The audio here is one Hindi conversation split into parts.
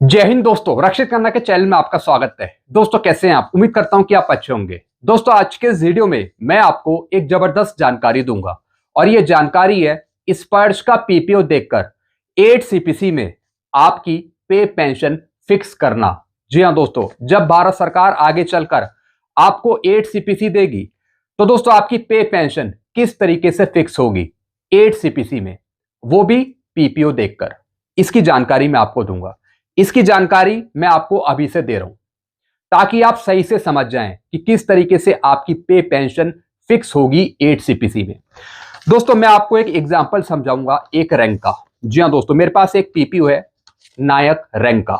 जय हिंद दोस्तों, रक्षित खन्ना के चैनल में आपका स्वागत है। दोस्तों कैसे हैं आप? उम्मीद करता हूं कि आप अच्छे होंगे। दोस्तों आज के इस वीडियो में मैं आपको एक जबरदस्त जानकारी दूंगा और ये जानकारी है स्पर्श का पीपीओ देखकर 8 सीपीसी में आपकी पे पेंशन फिक्स करना। जी हां दोस्तों, जब भारत सरकार आगे चलकर आपको 8 सीपीसी देगी तो दोस्तों आपकी पे पेंशन किस तरीके से फिक्स होगी 8 सीपीसी में, वो भी पीपीओ देखकर। इसकी जानकारी मैं आपको दूंगा। इसकी जानकारी मैं आपको अभी से दे रहा हूं ताकि आप सही से समझ जाएं कि किस तरीके से आपकी पे पेंशन फिक्स होगी 8 सीपीसी में। दोस्तों मैं आपको एक एग्जांपल समझाऊंगा एक रैंक का। जी हां दोस्तों, मेरे पास एक पीपीओ है नायक रैंक का।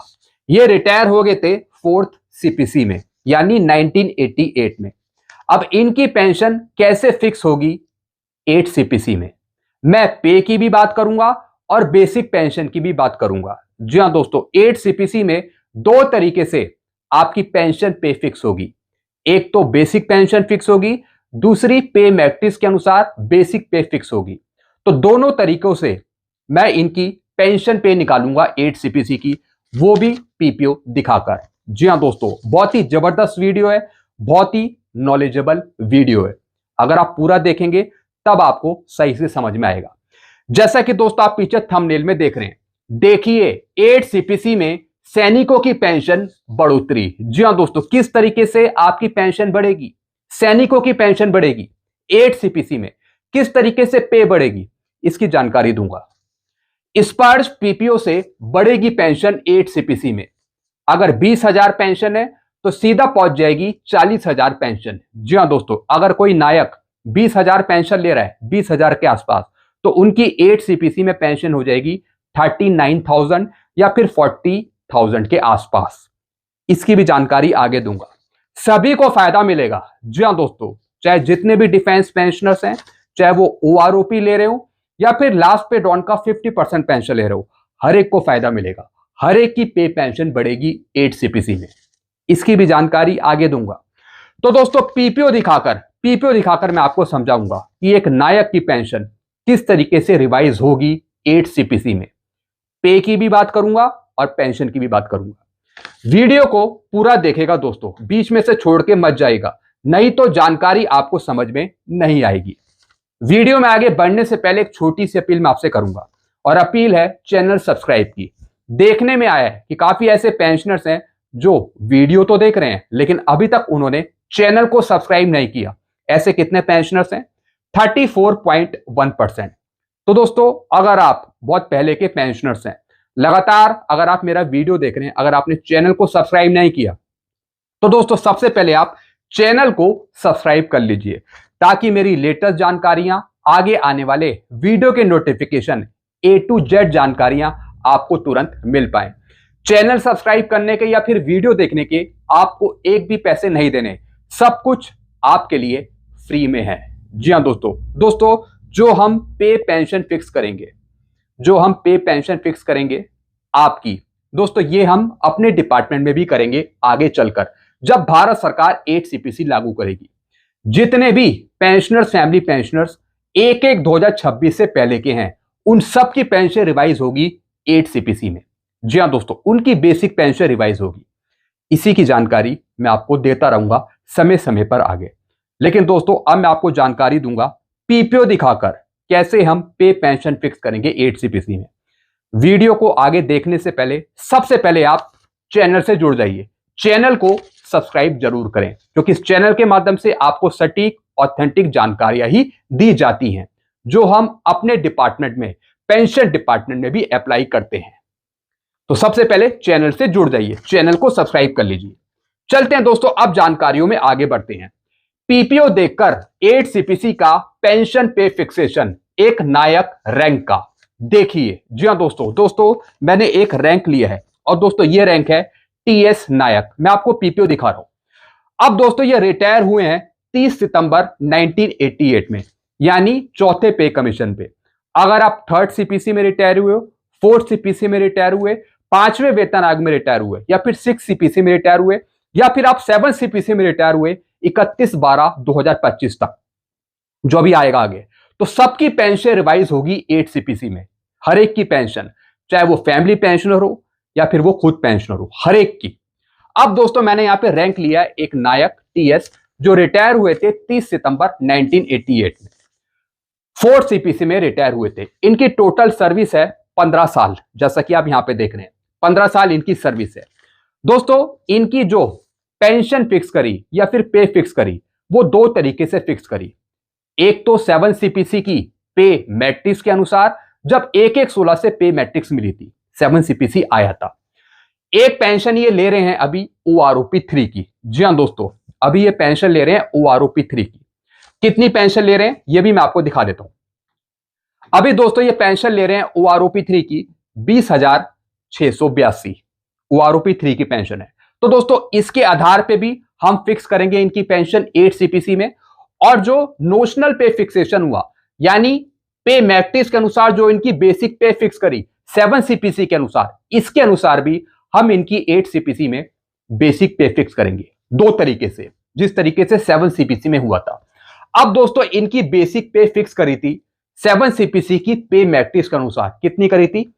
ये रिटायर हो गए थे 4th सीपीसी में, यानी 1988 में। अब इनकी पेंशन कैसे फिक्स होगी 8 सीपीसी में? मैं पे की भी बात करूंगा और बेसिक पेंशन की भी बात करूंगा। जी हां दोस्तों, 8 सीपीसी में दो तरीके से आपकी पेंशन पे फिक्स होगी। एक तो बेसिक पेंशन फिक्स होगी, दूसरी पे मैट्रिक्स के अनुसार बेसिक पे फिक्स होगी। तो दोनों तरीकों से मैं इनकी पेंशन पे निकालूंगा 8 सीपीसी की, वो भी पीपीओ दिखाकर। जी हां दोस्तों, बहुत ही जबरदस्त वीडियो है, बहुत ही नॉलेजेबल वीडियो है। अगर आप पूरा देखेंगे तब आपको सही से समझ में आएगा। जैसा कि दोस्तों आप पीछे थंबनेल में देख रहे हैं, देखिए 8 सीपीसी में सैनिकों की पेंशन बढ़ोतरी। जी हां दोस्तों, किस तरीके से आपकी पेंशन बढ़ेगी, सैनिकों की पेंशन बढ़ेगी 8 सीपीसी में, किस तरीके से पे बढ़ेगी, इसकी जानकारी दूंगा। स्पर्श पीपीओ से बढ़ेगी पेंशन 8 सीपीसी में। अगर 20,000 पेंशन है तो सीधा पहुंच जाएगी 40,000 पेंशन। जी हां दोस्तों, अगर कोई नायक 20,000 पेंशन ले रहा है, 20,000 के आसपास, तो उनकी 8 सीपीसी में पेंशन हो जाएगी 39,000 या फिर 40,000 के आसपास। इसकी भी जानकारी आगे दूंगा। सभी को फायदा मिलेगा। जी हां दोस्तों, चाहे जितने भी डिफेंस पेंशनर्स हैं, चाहे वो ओआरओपी ले रहे हो या फिर लास्ट पे डॉन का 50% पेंशन ले रहे हो, हर एक को फायदा मिलेगा। हर एक की पे पेंशन बढ़ेगी 8 सीपीसी में। इसकी भी जानकारी आगे दूंगा। तो दोस्तों पीपीओ दिखाकर मैं आपको समझाऊंगा कि एक नायक की पेंशन किस तरीके से रिवाइज होगी 8 सीपीसी में। पे की भी बात करूंगा और पेंशन की भी बात करूंगा। वीडियो को पूरा देखेगा दोस्तों, बीच में से छोड़ के मत जाएगा, नहीं तो जानकारी आपको समझ में नहीं आएगी। वीडियो में आगे बढ़ने से पहले एक छोटी सी अपील मैं आपसे करूंगा, और अपील है चैनल सब्सक्राइब की। देखने में आया है कि काफी ऐसे पेंशनर्स हैं जो वीडियो तो देख रहे हैं लेकिन अभी तक उन्होंने चैनल को सब्सक्राइब नहीं किया। ऐसे कितने पेंशनर्स हैं? 34.1%। तो दोस्तों अगर आप बहुत पहले के पेंशनर्स हैं, लगातार अगर आप मेरा वीडियो देख रहे हैं, अगर आपने चैनल को सब्सक्राइब नहीं किया तो दोस्तों सबसे पहले आप चैनल को सब्सक्राइब कर लीजिए ताकि मेरी लेटेस्ट जानकारियां, आगे आने वाले वीडियो के नोटिफिकेशन, A to Z जानकारियां आपको तुरंत मिल पाए। चैनल सब्सक्राइब करने के या फिर वीडियो देखने के आपको एक भी पैसे नहीं देने, सब कुछ आपके लिए फ्री में है। जी हां दोस्तों जो हम पे पेंशन फिक्स करेंगे आपकी, दोस्तों ये हम अपने डिपार्टमेंट में भी करेंगे आगे चलकर, जब भारत सरकार 8 सीपीसी लागू करेगी। जितने भी पेंशनर्स, फैमिली पेंशनर्स 1/1/2026 से पहले के हैं, उन सब की पेंशन रिवाइज होगी 8 सीपीसी में। जी हां दोस्तों, उनकी बेसिक पेंशन रिवाइज होगी। इसी की जानकारी मैं आपको देता रहूंगा समय समय पर आगे। लेकिन दोस्तों अब मैं आपको जानकारी दूंगा पीपीओ दिखाकर कैसे हम पे पेंशन फिक्स करेंगे 8 सीपीसी में। वीडियो को आगे देखने से पहले सबसे पहले आप चैनल से जुड़ जाइए, चैनल को सब्सक्राइब जरूर करें, क्योंकि इस चैनल के माध्यम से आपको सटीक ऑथेंटिक जानकारियां ही दी जाती हैं जो हम अपने डिपार्टमेंट में, पेंशन डिपार्टमेंट में भी अप्लाई करते हैं। तो सबसे पहले चैनल से जुड़ जाइए, चैनल को सब्सक्राइब कर लीजिए। चलते हैं दोस्तों, अब जानकारियों में आगे बढ़ते हैं। पीपीओ देखकर 8 सीपीसी का पेंशन पे फिक्सेशन, एक नायक रैंक का। देखिए जी हां दोस्तों मैंने एक रैंक लिया है और दोस्तों ये रैंक है टीएस नायक। मैं आपको पीपीओ दिखा रहा हूं। अब दोस्तों ये रिटायर हुए हैं 30 सितंबर 1988 में, यानी चौथे पे कमीशन पे। अगर आप 3rd सीपीसी में रिटायर हुए हो, 4th सीपीसी में रिटायर हुए, 5वें वेतन आयोग में रिटायर हुए, या फिर 6 सीपीसी में रिटायर हुए, या फिर आप 7 सीपीसी में रिटायर हुए 31/12/2025 तक, जो भी आएगा आगे, तो सबकी पेंशन रिवाइज होगी 8 सीपीसी में। हर एक की पेंशन, चाहे वो फैमिली पेंशनर हो, या फिर वो खुद पेंशनर हो, हर एक की। अब दोस्तों मैंने यहाँ पे रैंक लिया एक नायक टीएस जो रिटायर हुए थे 30 सितंबर 1988 में, 4th सीपीसी में रिटायर हुए थे। इनकी टोटल सर्विस है 15 साल, जैसा कि आप यहां पे देख रहे हैं 15 साल इनकी सर्विस है। दोस्तों इनकी जो पेंशन फिक्स करी या फिर पे फिक्स करी वो दो तरीके से फिक्स करी। एक तो 7 सीपीसी की पे मैट्रिक्स के अनुसार, जब 1/1/16 से पे मैट्रिक्स मिली थी, 7 सीपीसी आया था। एक पेंशन ये ले रहे हैं अभी ओआरओपी 3 की। जी हां दोस्तों, अभी ये पेंशन ले रहे हैं ओआरओपी 3 की। कितनी पेंशन ले रहे हैं ये भी मैं आपको दिखा देता हूं। अभी दोस्तों ये पेंशन ले रहे हैं ओआरओपी 3 की 20,682 ओआरओपी 3 की पेंशन है। तो दोस्तों इसके आधार पे भी हम फिक्स करेंगे इनकी पेंशन 8 सीपीसी में। और जो नोशनल पे फिक्सेशन हुआ, यानी पे मैट्रिक्स के अनुसार जो इनकी बेसिक पे फिक्स करी 7 सीपीसी के अनुसार, इसके अनुसार भी हम इनकी 8 सीपीसी में बेसिक पे फिक्स करेंगे, दो तरीके से, जिस तरीके से 7 सीपीसी में हुआ था। अब दोस्तों इनकी बेसिक पे फिक्स करी थी 7 सीपीसी की पे मैट्रिक्स के अनुसार, कितनी करी थी?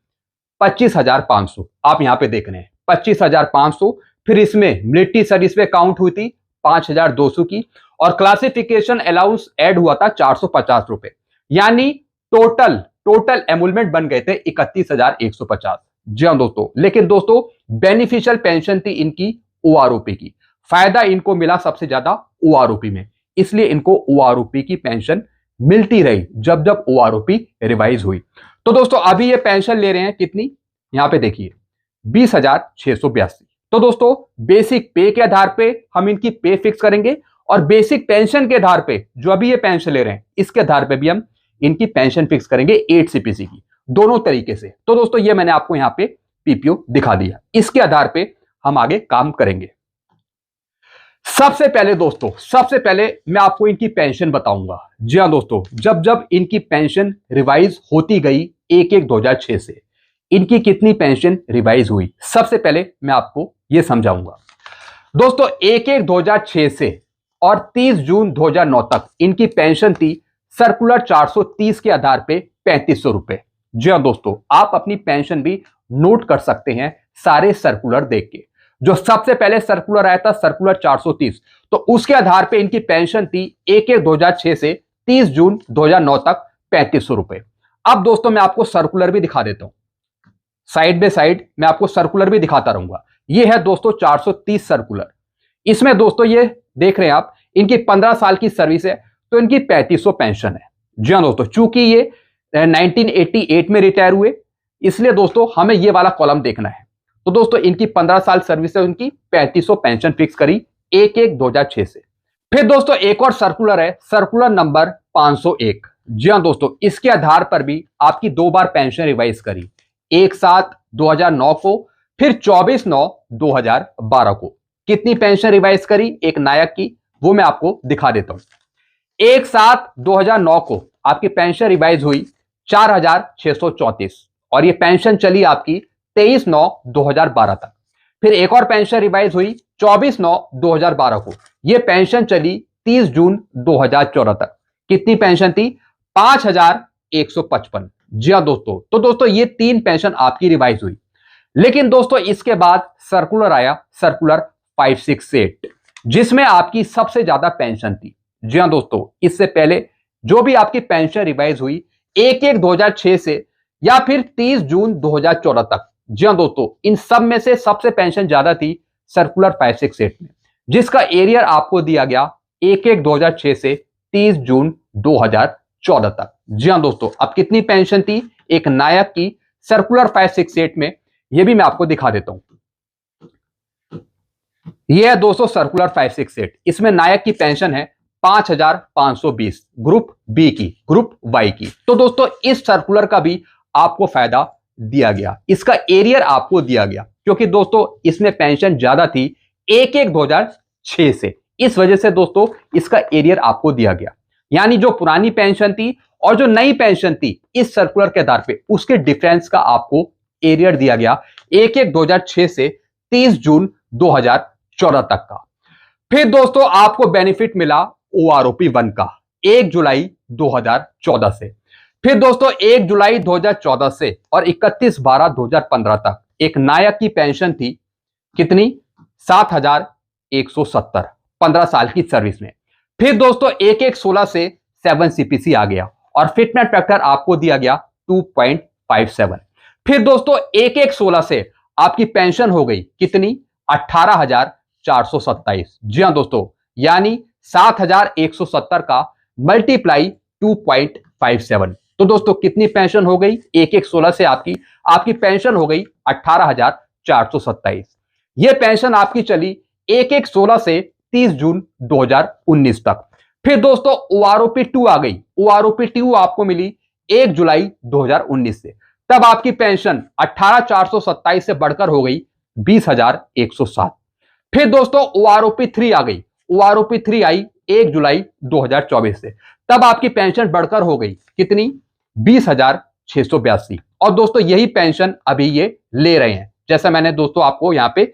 25,500। आप यहां पे देख रहे हैं 25,500। फिर इसमें मिलिट्री सर्विस में काउंट हुई थी 5,200 की, और क्लासिफिकेशन अलाउंस ऐड हुआ था 450 रुपए, यानी टोटल एमुलमेंट बन गए थे 31,150। जी हां दोस्तों, लेकिन दोस्तों बेनिफिशियल पेंशन थी इनकी ओआरओपी की, फायदा इनको मिला सबसे ज्यादा ओआरओपी में, इसलिए इनको ओआरओपी की पेंशन मिलती रही जब जब ओआरओपी रिवाइज हुई। तो दोस्तों अभी ये पेंशन ले रहे हैं कितनी, यहां पे देखिए 20,682। तो दोस्तों बेसिक पे के आधार पे हम इनकी पे फिक्स करेंगे, और बेसिक पेंशन के आधार पे जो अभी ये पेंशन ले रहे हैं इसके आधार पे भी हम इनकी पेंशन फिक्स करेंगे 8 सीपीसी की, दोनों तरीके से। तो दोस्तों ये मैंने आपको यहां पे पीपीओ दिखा दिया, इसके आधार पे हम आगे काम करेंगे। सबसे पहले मैं आपको इनकी पेंशन बताऊंगा। जी हां दोस्तों, जब जब इनकी पेंशन रिवाइज होती गई 1/1/2006 से, इनकी कितनी पेंशन रिवाइज हुई, सबसे पहले मैं आपको यह समझाऊंगा। दोस्तों 1/1/2006 से और 30 जून 2009 तक इनकी पेंशन थी सर्कुलर 430 के आधार पे 3500 रुपए। जी हां दोस्तों, आप अपनी पेंशन भी नोट कर सकते हैं सारे सर्कुलर देख के। जो सबसे पहले सर्कुलर आया था सर्कुलर 430, तो उसके आधार पे इनकी पेंशन थी 1/1/2006 से 30 जून 2009 तक 3500 रुपए। अब दोस्तों मैं आपको सर्कुलर भी दिखा देता हूं, साइड बाय साइड मैं आपको सर्कुलर भी दिखाता रहूंगा। ये है दोस्तों 430 सर्कुलर। इसमें दोस्तों ये देख रहे हैं आप, इनकी 15 साल की सर्विस है तो इनकी 3500 पेंशन है। जी हां दोस्तों, चूंकि ये 1988 में रिटायर हुए, इसलिए दोस्तों हमें ये वाला कॉलम देखना है। तो दोस्तों इनकी 15 साल सर्विस है, उनकी 3500 पेंशन फिक्स करी 1/1/2006 से। फिर दोस्तों एक और सर्कुलर है, सर्कुलर नंबर 501। जी हां दोस्तों, इसके आधार पर भी आपकी 2 बार पेंशन रिवाइज करी, 1/7/2009 को, फिर 24/9/2012 को। कितनी पेंशन रिवाइज करी एक नायक की, वो मैं आपको दिखा देता हूं। 1/7/2009 को आपकी पेंशन रिवाइज हुई 4,634, और ये पेंशन चली आपकी 23/9/2012 तक। फिर एक और पेंशन रिवाइज हुई 24/9/2012 को, ये पेंशन चली 30 जून 2014 तक। कितनी पेंशन थी? 5,155। जी हां दोस्तों, तो दोस्तों ये 3 पेंशन आपकी रिवाइज हुई। लेकिन दोस्तों इसके बाद सर्कुलर आया, सर्कुलर 568, जिसमें आपकी सबसे ज्यादा पेंशन थी। जी हां दोस्तों, इससे पहले जो भी आपकी पेंशन रिवाइज हुई 1/1/2006 से या फिर 30 जून 2014 तक, जी हां दोस्तों, इन सब में से सबसे पेंशन ज्यादा थी सर्कुलर 568 में, जिसका एरियर आपको दिया गया 1/1/2006 से 30 जून 2014 तक। जी हां दोस्तों, अब कितनी पेंशन थी एक नायक की सर्कुलर 568 में, यह भी मैं आपको दिखा देता हूं। यह है दोस्तों सर्कुलर 568, इसमें नायक की पेंशन है 5,520 ग्रुप बी की, ग्रुप वाई की। तो दोस्तों इस सर्कुलर का भी आपको फायदा दिया गया, इसका एरियर आपको दिया गया, क्योंकि दोस्तों इसमें पेंशन ज्यादा थी 1/1/2006 से, इस वजह से दोस्तों इसका एरियर आपको दिया गया। यानी जो पुरानी पेंशन थी और जो नई पेंशन थी इस सर्कुलर के आधार पे, उसके डिफरेंस का आपको एरियर दिया गया 1/1/2006 से 30 जून 2014 तक का। फिर दोस्तों आपको बेनिफिट मिला ओआरओपी 1 का 1 जुलाई 2014 से। फिर दोस्तों 1 जुलाई 2014 से और 31/12/2015 तक एक नायक की पेंशन थी कितनी, 7,170, 15 साल की सर्विस में। फिर दोस्तों 1/1/16 से 7 सीपीसी आ गया और फिटनेस फैक्टर आपको दिया गया 2.57। फिर दोस्तों 1/1/16 से आपकी पेंशन हो गई कितनी, 18,427। जी हां दोस्तों, यानी 7,170 का मल्टीप्लाई 2.57। तो दोस्तों कितनी पेंशन हो गई, 1/1/16 से आपकी आपकी पेंशन हो गई 18,427। यह पेंशन आपकी चली 1/1/16 से 30 जून 2019 तक। फिर दोस्तों ओआरओपी 2 आ गई। ओआरओपी 2 आपको मिली 1 जुलाई 2019 से। तब आपकी पेंशन 18,427 से बढ़कर हो गई 20,107। फिर दोस्तों ओआरओपी 3 आ गई। ओआरओपी 3 आई 1 जुलाई 2024 से। तब आपकी पेंशन बढ़कर हो गई कितनी, 20,682। और दोस्तों यही पेंशन अभी ये ले रहे हैं, जैसा मैंने दोस्तों आपको यहां पे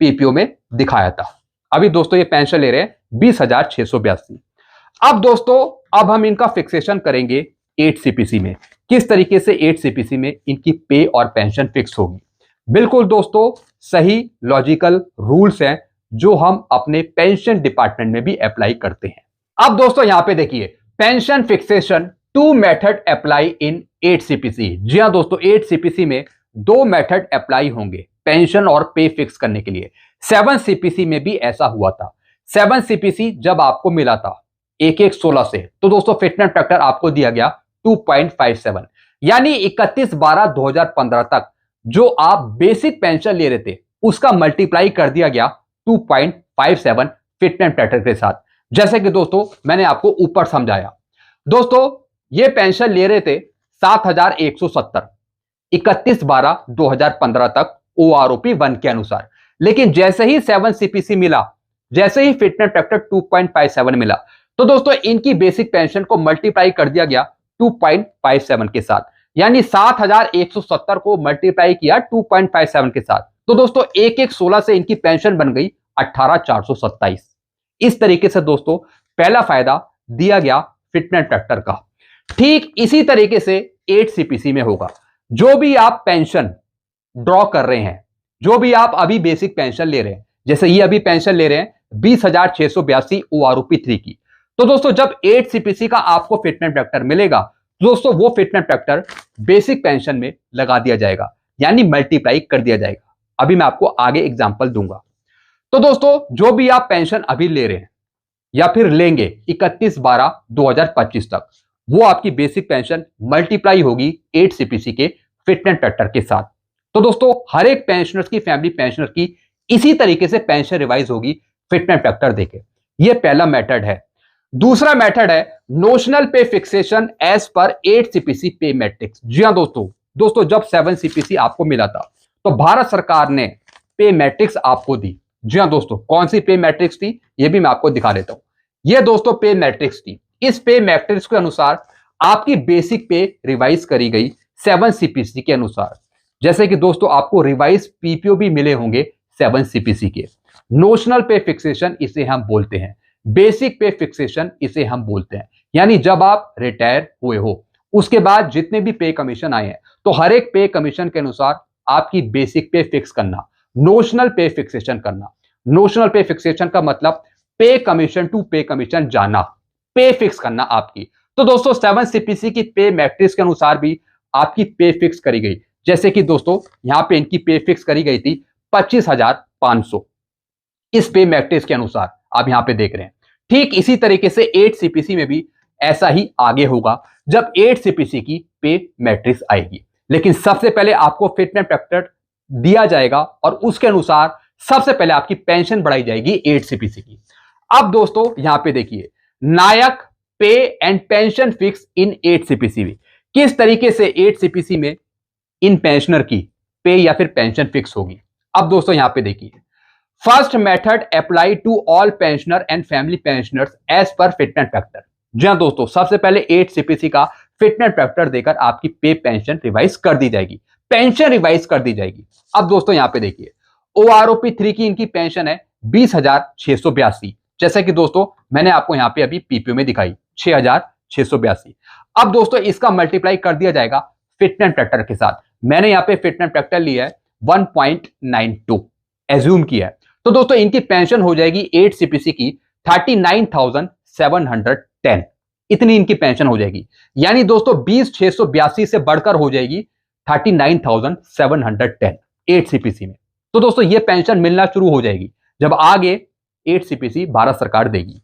पीपीओ में दिखाया था। अभी दोस्तों ये पेंशन ले रहे हैं 20,682। अब दोस्तों अब हम इनका फिक्सेशन करेंगे 8 सीपीसी में। किस तरीके से 8 सीपीसी में इनकी पे और पेंशन फिक्स होगी। बिल्कुल दोस्तों सही लॉजिकल रूल्स हैं जो हम अपने पेंशन डिपार्टमेंट में भी अप्लाई करते हैं। अब दोस्तों यहां पे देखिए, pension fixation 2 method apply in 8 CPC. जी हां दोस्तों, 8 सीपीसी में 2 मेथड अप्लाई होंगे पेंशन और पे फिक्स करने के लिए। 7 सीपीसी में भी ऐसा हुआ था। 7 सीपीसी जब आपको मिला था 1/1/16 से, तो दोस्तों फिटनेस फैक्टर आपको दिया गया 2.57, यानी 31/12/2015 तक जो आप बेसिक पेंशन ले रहे थे उसका मल्टीप्लाई कर दिया गया 2.57 फिटनेस फैक्टर के साथ। जैसे कि दोस्तों मैंने आपको ऊपर समझाया। दोस्तों ये पेंशन ले रहे थे 7,170 31/12/2015 तक ओआरओपी 1 के अनुसार। लेकिन जैसे ही 7 सीपीसी मिला, जैसे ही फिटनेस फैक्टर 2.57 मिला, तो दोस्तों इनकी बेसिक पेंशन को मल्टीप्लाई कर दिया गया 2.57 के साथ, यानी 7,170 को मल्टीप्लाई किया 2.57 के साथ। तो दोस्तों 1/1/16 से इनकी पेंशन बन गई 18,427। इस तरीके से दोस्तों पहला फायदा दिया गया फिटनेस फैक्टर का। ठीक इसी तरीके से 8 सीपीसी में होगा। जो भी आप पेंशन ड्रॉ कर रहे हैं, जो भी आप अभी बेसिक पेंशन ले रहे हैं, जैसे ये अभी पेंशन ले रहे हैं 20,682 ओआरओपी 3 की, तो दोस्तों जब 8 सीपीसी का आपको फिटनेस फैक्टर मिलेगा, दोस्तों वो फिटनेस फैक्टर बेसिक पेंशन में लगा दिया जाएगा, यानी मल्टीप्लाई कर दिया जाएगा। अभी मैं आपको आगे एग्जांपल दूंगा। तो दोस्तों जो भी आप पेंशन अभी ले रहे हैं या फिर लेंगे 31/12/2025 तक, वो आपकी बेसिक पेंशन मल्टीप्लाई होगी 8 सीपीसी के फिटनेस फैक्टर के साथ। तो दोस्तों हर एक पेंशनर्स की, फैमिली पेंशनर की इसी तरीके से पेंशन रिवाइज होगी फिटनेस फैक्टर देके। ये पहला मेथड है। दूसरा मेथड है नोशनल पे फिक्सेशन एज पर 8 सीपीसी पे मैट्रिक्स। जी हां दोस्तों जब 7 सीपीसी आपको मिला था तो भारत सरकार ने पे मैट्रिक्स आपको दी। जी हां दोस्तों, कौन सी पे मैट्रिक्स थी ये भी मैं आपको दिखा देता हूं। ये दोस्तों पे मैट्रिक्स थी। इस पे मैट्रिक्स के अनुसार आपकी बेसिक पे रिवाइज करी गई 7 सीपीसी के अनुसार। जैसे कि दोस्तों आपको रिवाइज पीपीओ भी मिले होंगे 7 सीपीसी के। नोशनल पे फिक्सेशन इसे हम बोलते हैं, बेसिक पे फिक्सेशन इसे हम बोलते हैं। यानी जब आप रिटायर हुए हो उसके बाद जितने भी पे कमीशन आए हैं, तो हर एक पे कमीशन के अनुसार आपकी बेसिक पे फिक्स करना, नोशनल पे फिक्सेशन करना। नोशनल पे फिक्सेशन का मतलब पे कमीशन टू पे कमीशन जाना, पे फिक्स करना आपकी। तो दोस्तों 7 सीपीसी की पे मैट्रिक्स के अनुसार भी आपकी पे फिक्स करी गई। जैसे कि दोस्तों यहां पे इनकी पे फिक्स करी गई थी 25,500 इस पे मैट्रिक्स के अनुसार, आप यहां पे देख रहे हैं। ठीक इसी तरीके से 8 सीपीसी में भी ऐसा ही आगे होगा जब 8 सीपीसी की पे मैट्रिक्स आएगी। लेकिन सबसे पहले आपको फिटनेस फैक्टर दिया जाएगा और उसके अनुसार सबसे पहले आपकी पेंशन बढ़ाई जाएगी 8 सीपीसी की। अब दोस्तों यहां पे देखिए, नायक पे and pension fix in 8 CPC में। किस तरीके से 8 सीपीसी में इन पेंशनर की पे या फिर पेंशन फिक्स होगी। अब दोस्तों यहां पे देखिए, first method apply to all pensioner and family pensioners as per fitness factor. जी हां दोस्तों, सबसे पहले 8 सीपीसी का फिटनेस फैक्टर देकर आपकी पे पेंशन रिवाइज कर दी जाएगी, पेंशन रिवाइज कर दी जाएगी। अब दोस्तों यहां पे देखिए, ओआरओपी 3 की इनकी पेंशन है 20,682, जैसे कि दोस्तों मैंने आपको यहां पे अभी पीपीओ में दिखाई 6,682। अब दोस्तों इसका मल्टीप्लाई कर दिया जाएगा फिटनेस फैक्टर के साथ। मैंने यहां पे फिटनेस फैक्टर लिया है 1.92 एज्यूम किया है। तो दोस्तों इनकी पेंशन हो जाएगी 8 सीपीसी की 39,710, इतनी इनकी पेंशन हो जाएगी। यानी दोस्तों 20,682 से बढ़कर हो जाएगी 39,710 8 सीपीसी में। तो दोस्तों ये पेंशन मिलना शुरू हो जाएगी जब आगे 8 सीपीसी भारत सरकार देगी।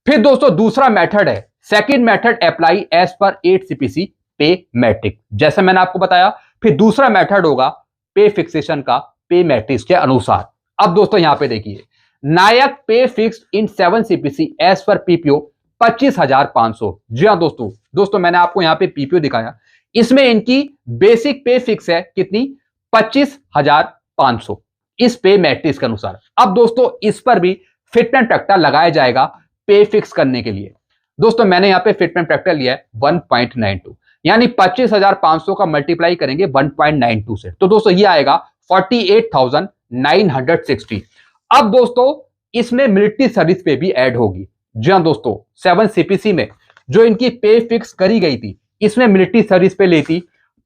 फिर दोस्तों दूसरा मेथड है, second method apply as per 8 CPC पे मैट्रिक, जैसे मैंने आपको बताया। फिर दूसरा मेथड होगा पे फिक्सेशन का, पे मैट्रिक्स के अनुसार। अब दोस्तों यहां पे देखिए, नायक पे fixed in 7 CPC as per PPO 25,500। जी हाँ दोस्तों मैंने आपको यहां पे पीपीओ दिखाया, इसमें इनकी बेसिक पे फिक्स है कितनी, 25,500 इस पे मैट्रिक्स के अनुसार। अब दोस्तों इस पर भी फिटमेंट फैक्टर लगाया जाएगा पे फिक्स करने के लिए। दोस्तों मैंने यहां पे फिटमेंट फैक्टर लिया है 1.92, यानी 25,500 का मल्टीप्लाई करेंगे 1.92 से, तो दोस्तों ये आएगा 48,960। अब दोस्तों इसमें मिलिट्री सर्विस पे भी ऐड होगी। जी हाँ दोस्तों, 7 सीपीसी में जो इनकी पे फिक्स करी गई थी, इसमें मिलिट्री सर्विस पे लेती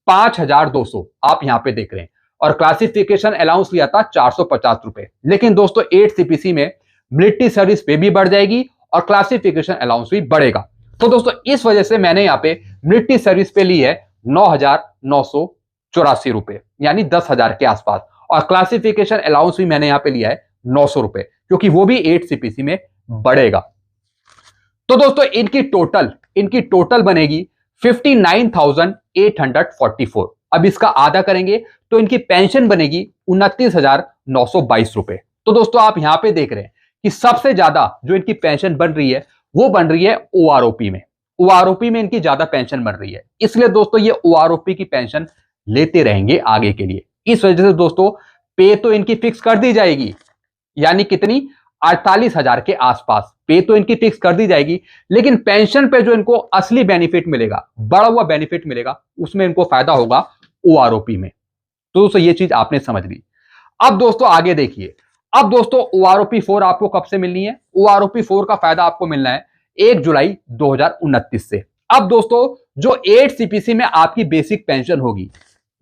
5,200, आप यहां पे देख रहे हैं, और क्लासिफिकेशन अलाउंस लिया था 450 रुपए। लेकिन दोस्तों 8 सीपीसी में मिलिट्री सर्विस पे भी बढ़ जाएगी और क्लासिफिकेशन अलाउंस भी बढ़ेगा। तो दोस्तों इस वजह से मैंने यहाँ पे मिलिट्री सर्विस पे ली है 9,984 रुपए, यानी 10,000 के आसपास, और क्लासिफिकेशन अलाउंस भी मैंने यहाँ पे लिया है 900 रुपए, क्योंकि वो भी 8 सीपीसी में बढ़ेगा। तो दोस्तों इनकी टोटल बनेगी 59,844। अब इसका आधा करेंगे तो इनकी पेंशन बनेगी 29,922 रुपए। तो दोस्तों आप यहां पे देख रहे हैं कि सबसे ज्यादा जो इनकी पेंशन बन रही है वो बन रही है ओआरओपी में। ओआरओपी में इनकी ज्यादा पेंशन बन रही है, इसलिए दोस्तों ये ओआरओपी की पेंशन लेते रहेंगे आगे के लिए। इस वजह से दोस्तों पे तो इनकी फिक्स कर दी जाएगी, यानी कितनी, 48,000 के आसपास पे तो इनकी फिक्स कर दी जाएगी। लेकिन पेंशन पे जो इनको असली बेनिफिट मिलेगा, बढ़ा हुआ बेनिफिट मिलेगा, उसमें इनको फायदा होगा ओआरओपी में। तो दोस्तों ये चीज आपने समझ ली। अब दोस्तों आगे देखिए, अब दोस्तों ओआरओपी 4 आपको कब से मिलनी है? ओआरओपी 4 का फायदा आपको मिलना है 1 जुलाई 2029 से। अब दोस्तों जो 8 सीपीसी में आपकी बेसिक पेंशन होगी,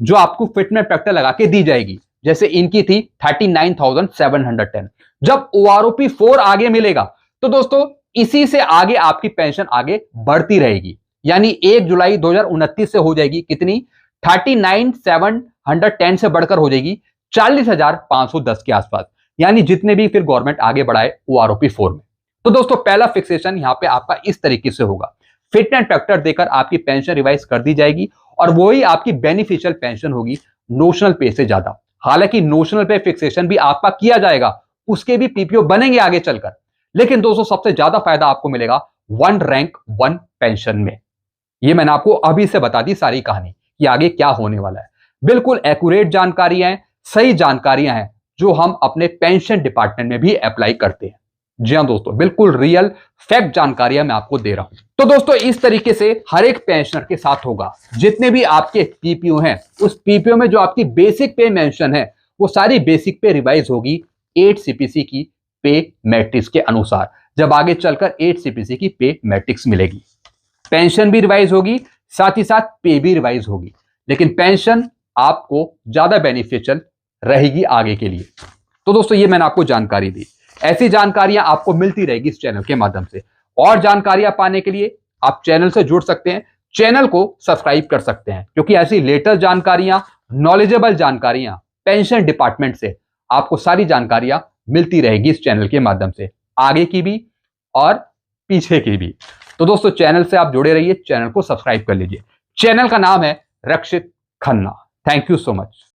जो आपको फिटमेंट फैक्टर लगा के दी जाएगी, जैसे इनकी थी 39,710, जब ओआरओपी 4 आगे मिलेगा तो दोस्तों इसी से आगे आपकी पेंशन आगे बढ़ती रहेगी। यानी 1 जुलाई 2029 से हो जाएगी कितनी, 39,710 से बढ़कर हो जाएगी 40,510 के आसपास, यानी जितने भी फिर गवर्नमेंट आगे बढ़ाए ओआरओपी 4 में। तो दोस्तों पहला फिक्सेशन यहां पे आपका इस तरीके से होगा, फिटमेंट फैक्टर देकर आपकी पेंशन रिवाइज कर दी जाएगी, और वही आपकी बेनिफिशियल पेंशन होगी नोशनल पे से ज्यादा। हालांकि नोशनल पे फिक्सेशन भी आपका किया जाएगा, उसके भी पीपीओ बनेंगे आगे चलकर, लेकिन दोस्तों सबसे ज्यादा फायदा आपको मिलेगा 1 रैंक 1 पेंशन में। ये मैंने आपको अभी से बता दी सारी कहानी कि आगे क्या होने वाला है। बिल्कुल एक्यूरेट जानकारियां हैं, सही जानकारियां हैं, जो हम अपने पेंशन डिपार्टमेंट में भी अप्लाई करते हैं। जी हाँ दोस्तों, बिल्कुल रियल फैक्ट जानकारियां मैं आपको दे रहा हूं। तो दोस्तों इस तरीके से हर एक पेंशनर के साथ होगा। जितने भी आपके पीपीओ हैं, उस पीपीओ में जो आपकी बेसिक पे मेंशन है, वो सारी बेसिक पे रिवाइज होगी 8 सीपीसी की पे मैट्रिक्स के अनुसार, जब आगे चलकर 8 सीपीसी की पे मैट्रिक्स मिलेगी। पेंशन भी रिवाइज होगी, साथ ही साथ पे भी रिवाइज होगी, लेकिन पेंशन आपको ज्यादा बेनिफिशियल रहेगी आगे के लिए। तो दोस्तों ये मैंने आपको जानकारी दी। ऐसी जानकारियां आपको मिलती रहेगी इस चैनल के माध्यम से। और जानकारियां पाने के लिए आप चैनल से जुड़ सकते हैं, चैनल को सब्सक्राइब कर सकते हैं, क्योंकि ऐसी लेटेस्ट जानकारियां, नॉलेजेबल जानकारियां पेंशन डिपार्टमेंट से आपको सारी जानकारियां मिलती रहेगी इस चैनल के माध्यम से, आगे की भी और पीछे की भी। तो दोस्तों चैनल से आप जुड़े रहिए, चैनल को सब्सक्राइब कर लीजिए। चैनल का नाम है Rakshit Khanna. Thank you so much.